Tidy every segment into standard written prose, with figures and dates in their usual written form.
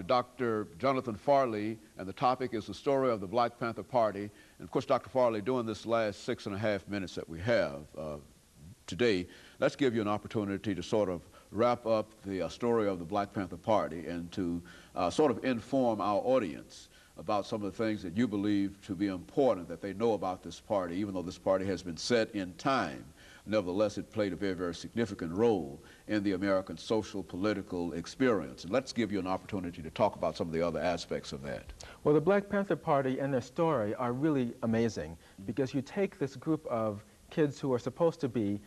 Dr. Jonathan Farley, and the topic is the story of the Black Panther Party. And of course, Dr. Farley, during this last 6.5 minutes that we have today, let's give you an opportunity to sort of wrap up the story of the Black Panther Party and to sort of inform our audience about some of the things that you believe to be important that they know about this party, even though this party has been set in time. Nevertheless, it played a very, very significant role in the American social, political experience. And let's give you an opportunity to talk about some of the other aspects of that. Well, the Black Panther Party and their story are really amazing because you take this group of kids who are supposed to be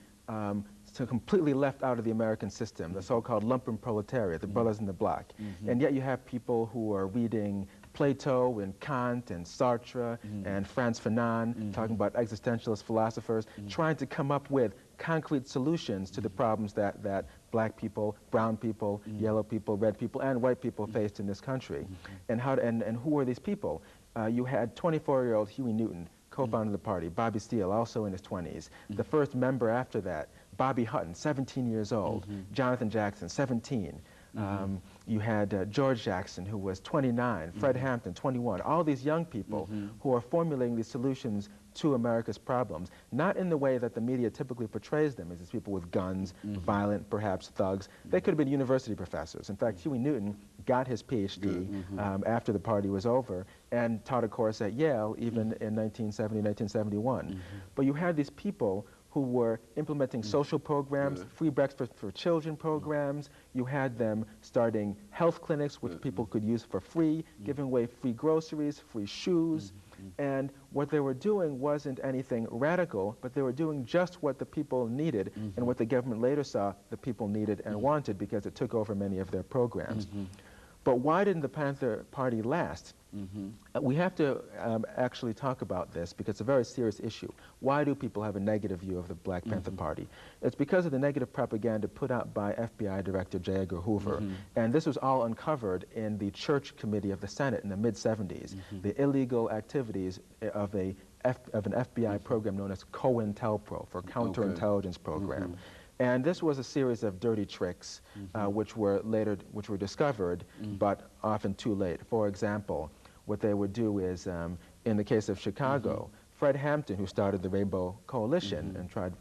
completely left out of the American system, the so-called lumpen proletariat, the brothers in the black, and yet you have people who are reading Plato and Kant and Sartre and Frantz Fanon, talking about existentialist philosophers, trying to come up with concrete solutions to the problems that black people, brown people, yellow people, red people, and white people faced in this country. And who were these people? You had 24-year-old Huey Newton, co-founder of the party, Bobby Steele, also in his 20s. The first member after that, Bobby Hutton, 17 years old. Jonathan Jackson, 17. You had George Jackson, who was 29, Fred Hampton, 21, all these young people who are formulating these solutions to America's problems, not in the way that the media typically portrays them as these people with guns, violent, perhaps thugs. They could have been university professors. In fact, Huey Newton got his PhD after the party was over and taught a course at Yale even in 1970, 1971. But you had these people who were implementing social programs, free breakfast for children programs. You had them starting health clinics which people could use for free, giving away free groceries, free shoes. And what they were doing wasn't anything radical, but they were doing just what the people needed and what the government later saw the people needed and wanted because it took over many of their programs. But why didn't the Panther Party last? We have to actually talk about this because it's a very serious issue. Why do people have a negative view of the Black Panther Party? It's because of the negative propaganda put out by FBI Director J. Edgar Hoover. And this was all uncovered in the Church Committee of the Senate in the mid-70s. The illegal activities of an FBI program known as COINTELPRO, for Counterintelligence Program. And this was a series of dirty tricks which were discovered, but often too late. For example, what they would do is, in the case of Chicago, Fred Hampton, who started the Rainbow Coalition and tried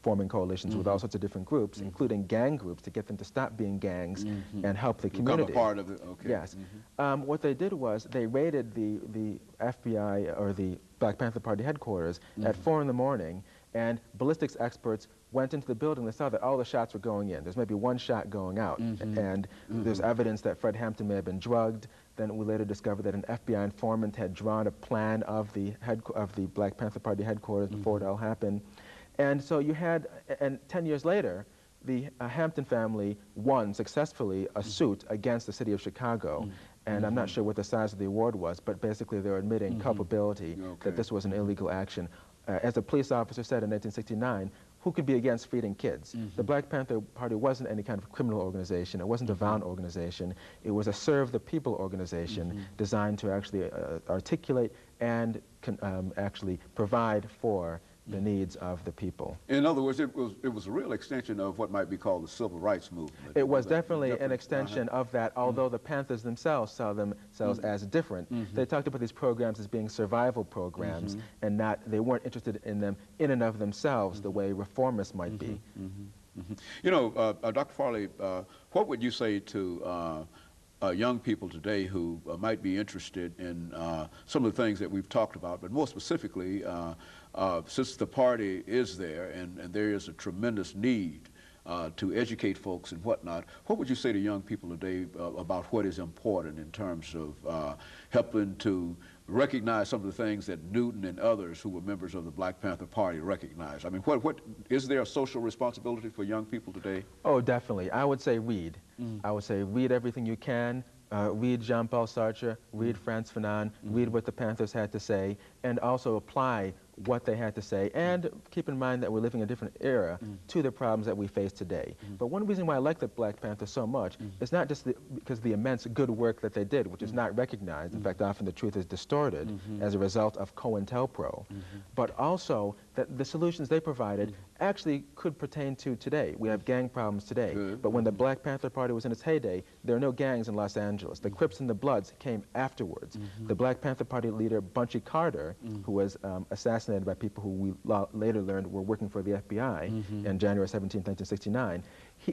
forming coalitions with all sorts of different groups, including gang groups, to get them to stop being gangs and help the community. Become a part of it, okay. Yes. What they did was they raided the FBI, or the Black Panther Party headquarters, at 4 in the morning, and ballistics experts went into the building. They saw that all the shots were going in. There's maybe one shot going out, and there's evidence that Fred Hampton may have been drugged. Then we later discovered that an FBI informant had drawn a plan of the Black Panther Party headquarters before it all happened. And so you had, and 10 years later, the Hampton family won successfully a suit against the city of Chicago. And I'm not sure what the size of the award was, but basically they were admitting culpability that this was an illegal action. As a police officer said in 1969, who could be against feeding kids? The Black Panther Party wasn't any kind of criminal organization. It wasn't a violent organization. It was a serve the people organization designed to actually articulate and actually provide for the needs of the people. In other words, it was a real extension of what might be called the civil rights movement. It was definitely an extension of that, although the Panthers themselves saw themselves as different. They talked about these programs as being survival programs, and they weren't interested in them in and of themselves the way reformists might be. You know, Dr. Farley, what would you say to young people today who might be interested in some of the things that we've talked about, but more specifically, since the party is there and there is a tremendous need to educate folks and whatnot, what would you say to young people today about what is important in terms of helping to recognize some of the things that Newton and others who were members of the Black Panther Party recognized? I mean, what is there a social responsibility for young people today? Oh, definitely. I would say read. I would say read everything you can. Read Jean-Paul Sartre, read Frantz Fanon, read what the Panthers had to say, and also apply what they had to say, and keep in mind that we're living in a different era to the problems that we face today. But one reason why I like the Black Panther so much is not just because of the immense good work that they did, which is not recognized. In fact, often the truth is distorted as a result of COINTELPRO, but also that the solutions they provided actually could pertain to today. We have gang problems today, but when the Black Panther Party was in its heyday, there were no gangs in Los Angeles. The Crips and the Bloods came afterwards. The Black Panther Party leader, Bunchy Carter, who was assassinated by people who we later learned were working for the FBI on January 17, 1969,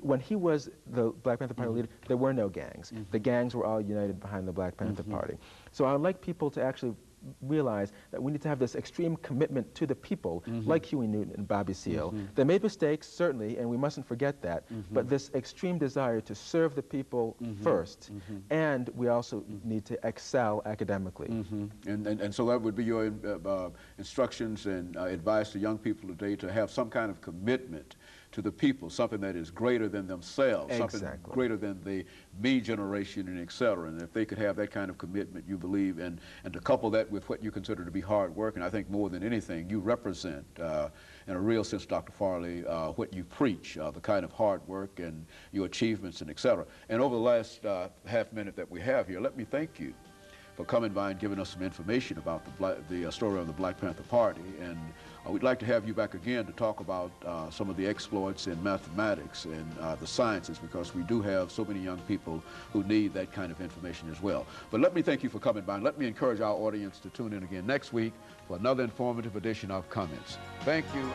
when he was the Black Panther Party leader, there were no gangs. The gangs were all united behind the Black Panther Party. So I would like people to actually realize that we need to have this extreme commitment to the people, like Huey Newton and Bobby Seale. They made mistakes, certainly, and we mustn't forget that, but this extreme desire to serve the people first, and we also need to excel academically. And so that would be your instructions and advice to young people today, to have some kind of commitment to the people, something that is greater than themselves, something greater than the me generation, and et cetera. And if they could have that kind of commitment, you believe, and to couple that with what you consider to be hard work, and I think more than anything, you represent, in a real sense, Dr. Farley, what you preach, the kind of hard work and your achievements, and et cetera. And over the last half minute that we have here, let me thank you for coming by and giving us some information about the story of the Black Panther Party. And we'd like to have you back again to talk about some of the exploits in mathematics and the sciences, because we do have so many young people who need that kind of information as well. But let me thank you for coming by, and let me encourage our audience to tune in again next week for another informative edition of Comments. Thank you.